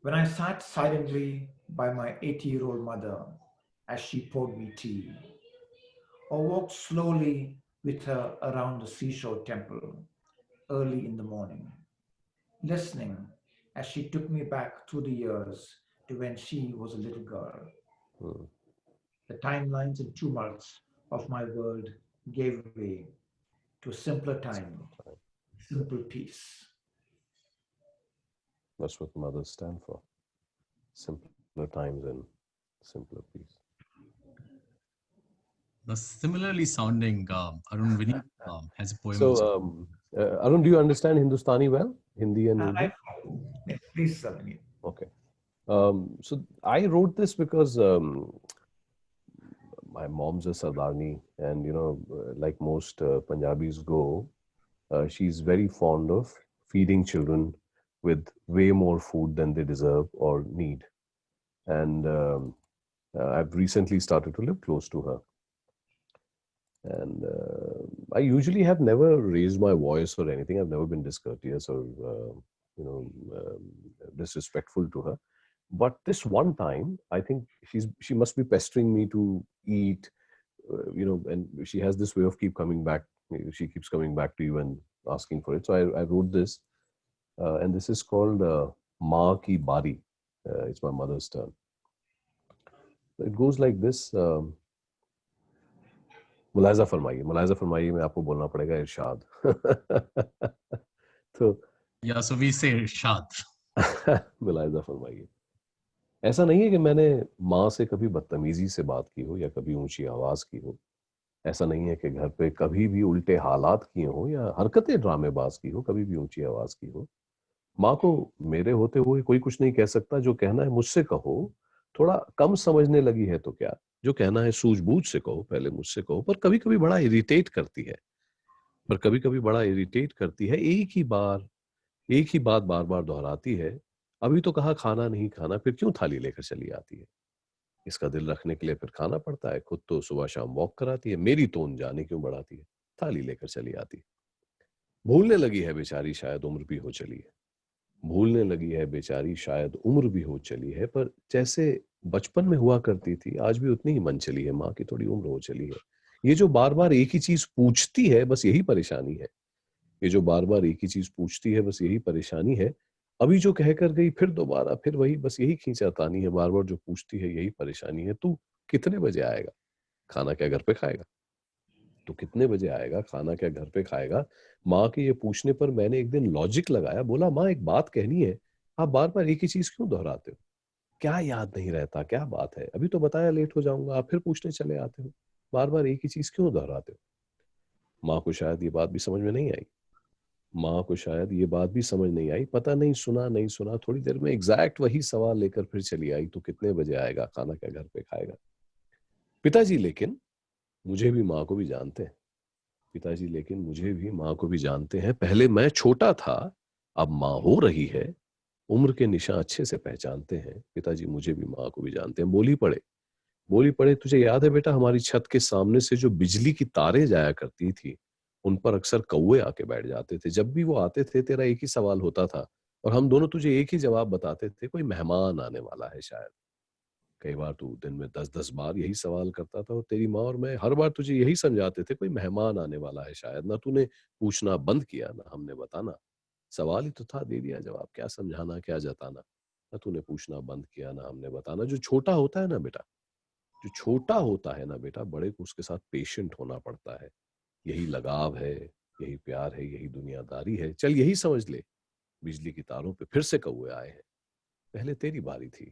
When I sat silently by my 80-year-old mother as she poured me tea, or walked slowly with her around the seashore temple early in the morning, listening as she took me back through the years to when she was a little girl. Hmm. The timelines and tumults of my world gave way to a simpler time, simple peace. That's what mothers stand for. Simpler times and simpler peace. The similarly sounding Arun, Vineet has a poem also. So, Arun, do you understand Hindustani well? Hindi and Urdu? Yes, please, Salini. Okay. So I wrote this because my mom's a Sardarni, and like most Punjabis go, she's very fond of feeding children with way more food than they deserve or need. And I've recently started to live close to her. And I usually have never raised my voice or anything. I've never been discourteous or disrespectful to her. But this one time, I think she must be pestering me to eat, and she has this way of keep coming back. She keeps coming back to you and asking for it. So I wrote this, and this is called "Maa Ki Bari." It's my mother's turn. It goes like this. मुलायजा फरमाइए में आपको बोलना पड़ेगा इरशाद तो Yeah, so we say Irshad. मुलायजा फरमाइए. ऐसा नहीं है कि मैंने माँ से कभी बदतमीजी से बात की हो या कभी ऊंची आवाज की हो. ऐसा नहीं है कि घर पे कभी भी उल्टे हालात किए हो या हरकतें ड्रामेबाज की हो, कभी भी ऊंची आवाज की हो. माँ को मेरे होते हुए कोई कुछ नहीं कह सकता. जो कहना है मुझसे कहो. थोड़ा कम समझने लगी है तो क्या, जो कहना है सूझबूझ से कहो, पहले मुझसे कहो. पर कभी कभी बड़ा इरिटेट करती है. एक ही बात बार बार दोहराती है. अभी तो कहा खाना नहीं खाना, फिर क्यों थाली लेकर चली आती है. इसका दिल रखने के लिए फिर खाना पड़ता है. खुद तो सुबह शाम वॉक कराती है. मेरी तोन जाने क्यों बढ़ाती है. थाली लेकर चली आती है. भूलने लगी है बेचारी, शायद उम्र भी हो चली है. भूलने लगी है बेचारी, शायद उम्र भी हो चली है. पर जैसे बचपन में हुआ करती थी, आज भी उतनी ही मन चली है. माँ की थोड़ी उम्र हो चली है. ये जो बार बार एक ही चीज पूछती है, बस यही परेशानी है. ये जो बार बार एक ही चीज पूछती है, बस यही परेशानी है. अभी जो कह कर गई, फिर दोबारा फिर वही, बस यही खींचातानी है. बार बार जो पूछती है, यही परेशानी है. तू कितने बजे आएगा, खाना क्या घर पे खाएगा. तो कितने बजे आएगा, खाना क्या घर पे खाएगा. माँ के ये पूछने पर मैंने एक दिन लॉजिक लगाया. बोला, माँ एक बात कहनी है, आप बार बार एक ही चीज क्यों दोहराते हो. क्या याद नहीं रहता, क्या बात है. अभी तो बताया लेट हो जाऊंगा, आप फिर पूछने चले आते हो. बार बार एक ही चीज क्यों दोहराते हो. माँ को शायद ये बात भी समझ में नहीं आई. माँ को शायद ये बात भी समझ नहीं आई, पता नहीं सुना नहीं सुना, थोड़ी देर में एग्जैक्ट वही सवाल लेकर फिर चली आई, तो कितने बजे आएगा, खाना क्या घर पे खाएगा। पिताजी लेकिन मुझे भी माँ को भी जानते हैं, पिताजी लेकिन मुझे भी माँ को भी जानते हैं। पहले मैं छोटा था, अब माँ हो रही है, उम्र के निशान अच्छे से पहचानते हैं। पिताजी मुझे भी माँ को भी जानते हैं। बोली पड़े, तुझे याद है बेटा, हमारी छत के सामने से जो बिजली की तारें जाया करती थी, उन पर अक्सर कौवे आके बैठ जाते थे। जब भी वो आते थे, तेरा एक ही सवाल होता था, और हम दोनों तुझे एक ही जवाब बताते थे, कोई मेहमान आने वाला है शायद। कई बार तू दिन में 10-10 बार यही सवाल करता था, और तेरी माँ और मैं हर बार तुझे यही समझाते थे, कोई मेहमान आने वाला है शायद। ना तूने पूछना बंद किया, ना हमने बताना। सवाल ही तो था, दे दिया जवाब, क्या समझाना क्या जताना। ना तूने पूछना बंद किया, ना हमने बताना। जो छोटा होता है ना बेटा, जो छोटा होता है ना बेटा, बड़े को उसके साथ पेशेंट होना पड़ता है। यही लगाव है, यही प्यार है, यही दुनियादारी है। चल यही समझ ले, बिजली की तारों पे फिर से कौवे आए हैं। पहले तेरी बारी थी,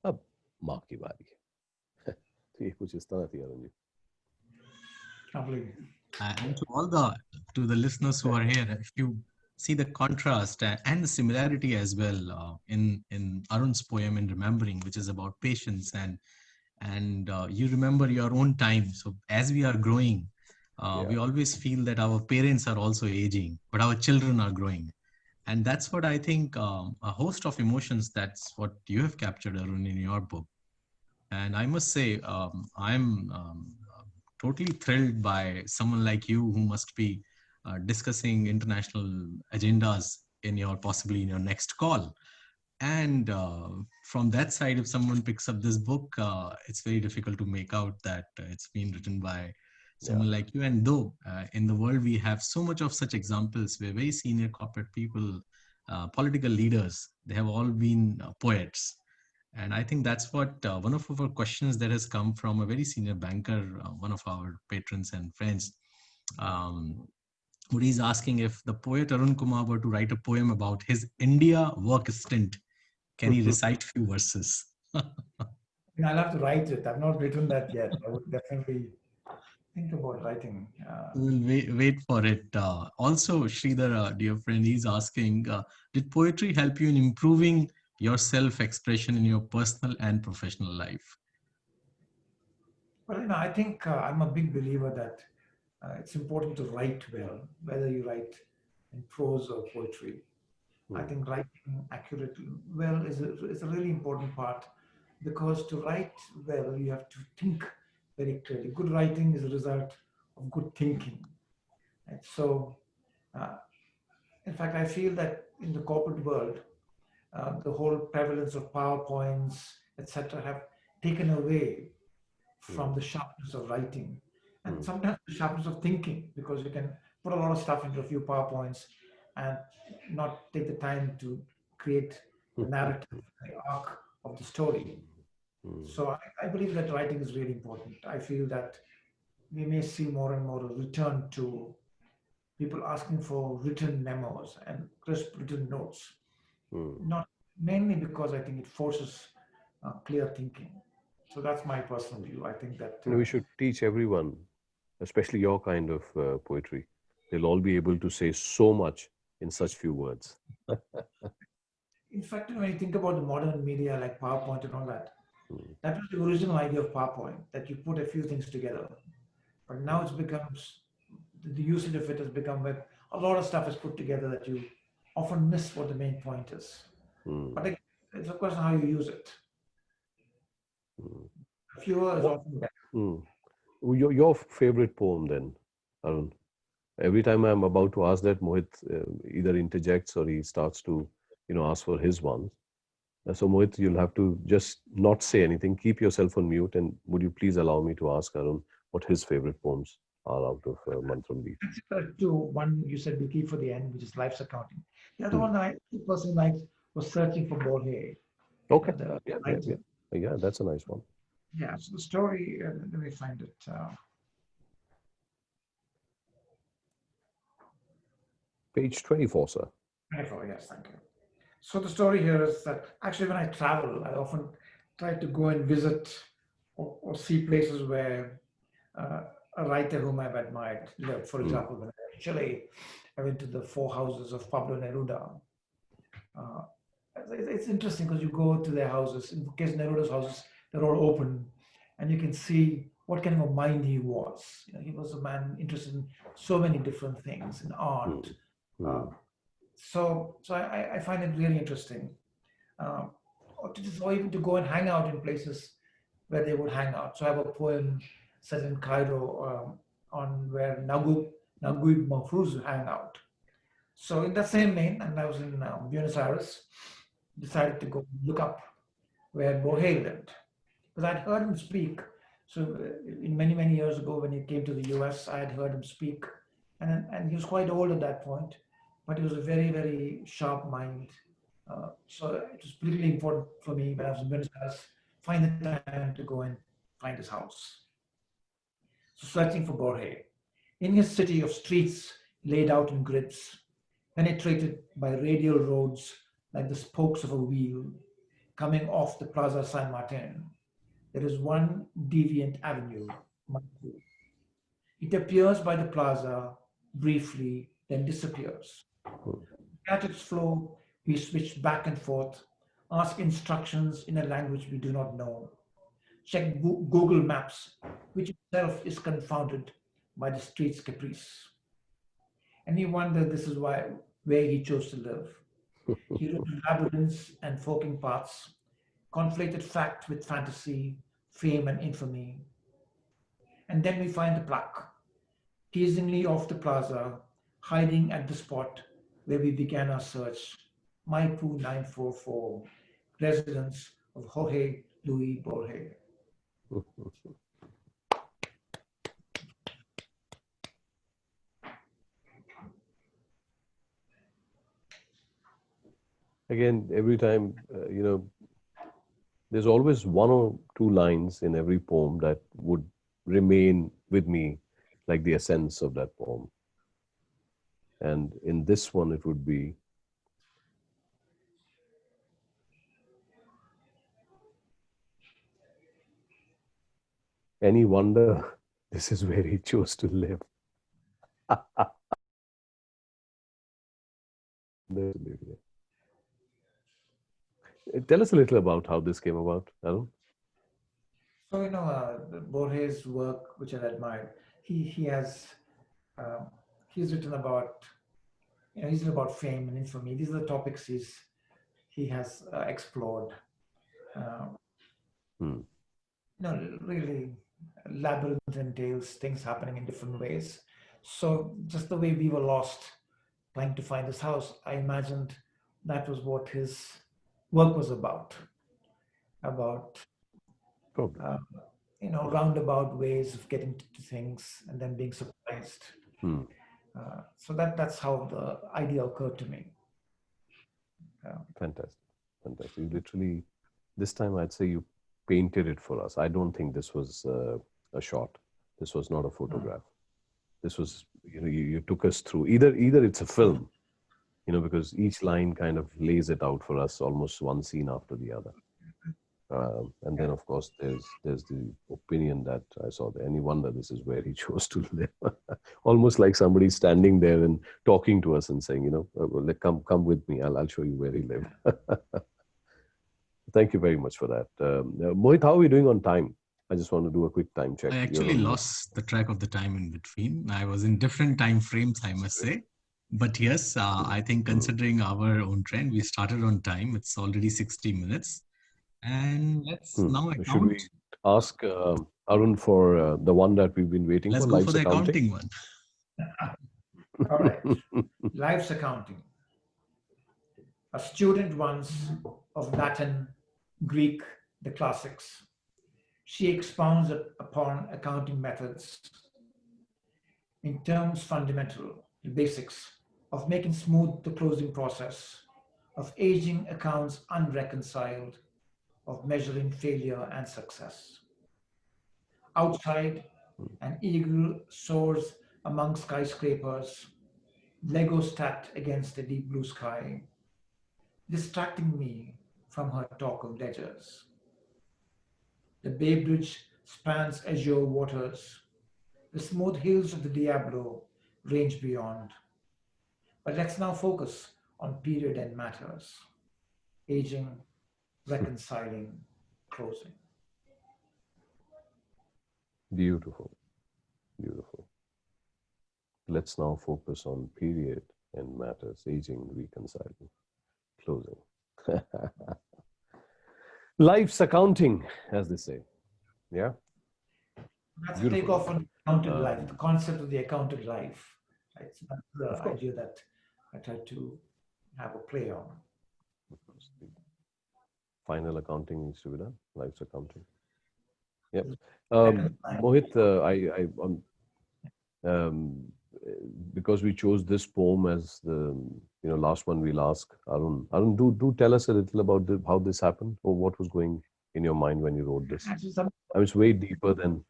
अब माँ की बारी है। तो ये कुछ इस तरह थी Arun ji. Lovely. And to the listeners who are here, if you see the contrast and the similarity as well in Arun's poem in Remembering, which is about patience, and you remember your own time. So as we are growing, we Yeah, always feel that our parents are also aging, but our children are growing. And that's what I think, a host of emotions. That's what you have captured, Arun, in your book. And I must say, I'm totally thrilled by someone like you who must be discussing international agendas in your possibly in your next call. And from that side, if someone picks up this book, it's very difficult to make out that it's been written by yeah. someone like you. And though in the world we have so much of such examples where very senior corporate people, political leaders, they have all been poets. And I think that's what one of our questions that has come from a very senior banker, one of our patrons and friends. Um, Woody is asking if the poet Arun Kumar were to write a poem about his India work stint, can he recite few verses? I'll have to write it. I've not written that yet. I would definitely think about writing. We'll wait for it. Also, Sridhar, dear friend, he's asking, did poetry help you in improving your self-expression in your personal and professional life? Well, I think I'm a big believer that it's important to write well, whether you write in prose or poetry. I think writing accurately well is a really important part, because to write well, you have to think very clearly. Good writing is a result of good thinking. And so, uh, in fact, I feel that in the corporate world, the whole prevalence of PowerPoints, etc., have taken away from the sharpness of writing and sometimes the sharpness of thinking, because you can put a lot of stuff into a few PowerPoints and not take the time to create the narrative, the arc of the story. So I believe that writing is really important. I feel that we may see more and more a return to people asking for written memos and crisp written notes, not mainly because I think it forces clear thinking. So that's my personal view. I think that We should teach everyone, especially your kind of poetry. They'll all be able to say so much in such few words. in fact, when you think about the modern media like PowerPoint and all that, that was the original idea of PowerPoint, that you put a few things together. But now it's becomes, the usage of it has become where a lot of stuff is put together that you often miss what the main point is. But it's of course how you use it. Fewer is What? often better. Your favorite poem then, Arun? Every time I'm about to ask that, Mohit either interjects or he starts to, ask for his one. So Mohit, you'll have to just not say anything. Keep yourself on mute, and would you please allow me to ask Arun what his favorite poems are out of Mantram Beach? To one you said we keep for the end, which is life's accounting. The other Hmm. one I personally liked was Searching for Borhe. Okay. The Yeah, yeah, writer. yeah. Yeah, that's a nice one. Yeah, so the story, let me find it. Page 24, sir. 24, yes, thank you. So the story here is that actually when I travel, I often try to go and visit or see places where a writer whom I've admired lived. For example, when I was in Chile, I went to the four houses of Pablo Neruda. Uh, it's interesting because you go to their houses. In case Neruda's houses, they're all open, and you can see what kind of a mind he was. You know, he was a man interested in so many different things, in art. So I find it really interesting. Uh, or even to go and hang out in places where they would hang out. So I have a poem set in Cairo on where Naguib Mahfouz hang out. So in that same vein, and I was in Buenos Aires, decided to go look up where Borges lived. Because I'd heard him speak. So in many years ago, when he came to the US, I had heard him speak. And he was quite old at that point, but he was a very sharp mind. So it was particularly important for me when I was in Buenos Aires, find the time to go and find his house. So searching for Borges. In his city of streets laid out in grids, penetrated by radial roads like the spokes of a wheel, coming off the Plaza San Martin, there is one deviant avenue. It appears by the plaza briefly, then disappears. At its flow, we switch back and forth, ask instructions in a language we do not know, check Google Maps, which itself is confounded by the street's caprice. And we wonder this is where he chose to live. He wrote labyrinths and forking paths, conflated fact with fantasy, fame and infamy. And then we find the plaque, teasingly off the plaza, hiding at the spot where we began our search, Maipu 944, residence of Jorge Luis Borges. Again, every time, there's always one or two lines in every poem that would remain with me like the essence of that poem. And in this one, it would be, any wonder this is where he chose to live. Tell us a little about how this came about, Arun. So, Borges' work, which I admire, he's written about, he's written about fame and infamy. These are the topics he has explored. Really, labyrinth entails things happening in different ways. So just the way we were lost trying to find his house, I imagined that was what his work was about roundabout ways of getting to things and then being surprised. So that's how the idea occurred to me. Fantastic. You literally, this time I'd say you painted it for us. I don't think this was a shot. This was not a photograph. This was, you took us through. Either it's a film, because each line kind of lays it out for us, almost one scene after the other. And then, of course, there's the opinion that I saw there. Any wonder this is where he chose to live. Almost like somebody standing there and talking to us and saying, come with me. I'll show you where he lived. Thank you very much for that. Mohit, how are we doing on time? I just want to do a quick time check. I actually lost the track of the time in between. I was in different time frames, I must say. But yes, I think considering our own trend, we started on time. It's already 60 minutes. And let's now account. Should we ask Arun for the one that we've been waiting for? Let's go for the accounting one. All right. Life's accounting. A student once of Latin, Greek, the classics. She expounds upon accounting methods in terms fundamental, the basics of making smooth the closing process, of aging accounts unreconciled, of measuring failure and success. Outside, an eagle soars among skyscrapers, Lego stacked against a deep blue sky, distracting me from her talk of ledgers. The Bay Bridge spans azure waters, The smooth hills of the Diablo range beyond. But let's now focus on period and matters: aging, reconciling, closing. Beautiful, beautiful. Let's now focus on period and matters, aging, reconciling, closing. Life's accounting, as they say. Yeah. That's a Beautiful. takeoff on accounted life, the concept of the accounted life. Right? So that's the Of course. idea that I tried to have a play on. The final accounting needs to be done. Life's accounting. Yep. Mohit, um, because we chose this poem as the last one we'll ask Arun. Arun, do tell us a little about how this happened, or what was going in your mind when you wrote this. Actually, I mean, it's way deeper than.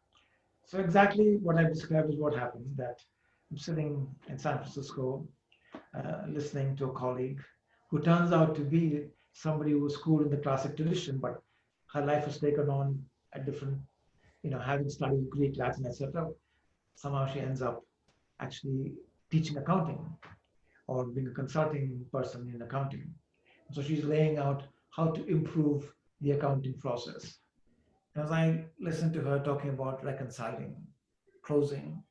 so exactly what I described is what happened, that I'm sitting in San Francisco, listening to a colleague who turns out to be somebody who was schooled in the classic tradition, but her life was taken on a different, having studied Greek, Latin, etc. Somehow she ends up actually teaching accounting or being a consulting person in accounting. So she's laying out how to improve the accounting process. As I listened to her talking about reconciling, closing,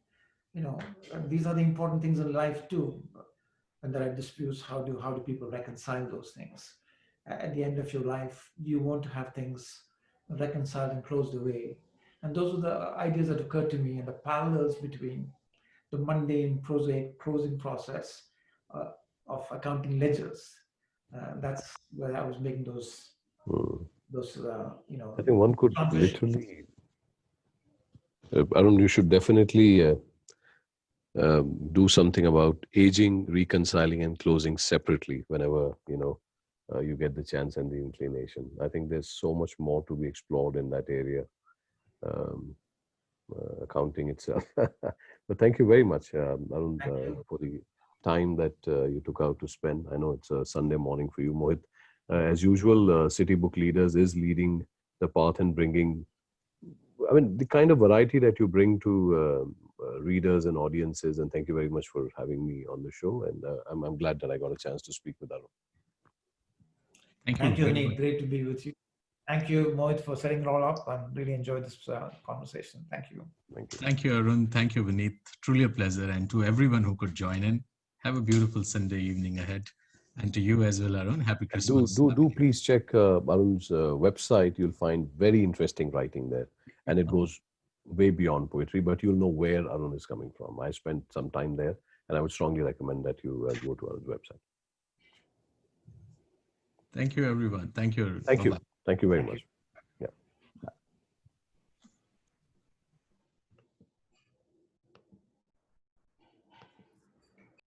these are the important things in life too. When there are disputes, how do people reconcile those things? At the end of your life, you want to have things reconciled and closed away. And those are the ideas that occurred to me, and the parallels between the mundane, prosaic closing process of accounting ledgers. That's where I was making those I think one could transitions. literally. Arun, you should definitely do something about aging, reconciling, and closing separately whenever you get the chance and the inclination. I think there's so much more to be explored in that area, accounting itself. But thank you very much, Arun, for the time that you took out to spend. I know it's a Sunday morning for you, Mohit. As usual, City Book Leaders is leading the path and bringing, I mean, the kind of variety that you bring to readers and audiences. And thank you very much for having me on the show. And I'm glad that I got a chance to speak with Arun. Thank you, very Vineet. much. Great to be with you. Thank you, Mohit, for setting it all up. I really enjoyed this conversation. Thank you. Thank you. Thank you, Arun. Thank you, Vineet. Truly a pleasure. And to everyone who could join in, have a beautiful Sunday evening ahead. And to you as well, Arun, happy And Christmas. do please check Arun's website. You'll find very interesting writing there, and it goes way beyond poetry. But you'll know where Arun is coming from. I spent some time there, and I would strongly recommend that you go to Arun's website. Thank you, everyone. Thank you, Arun. Thank you. Bye-bye. Thank you very much.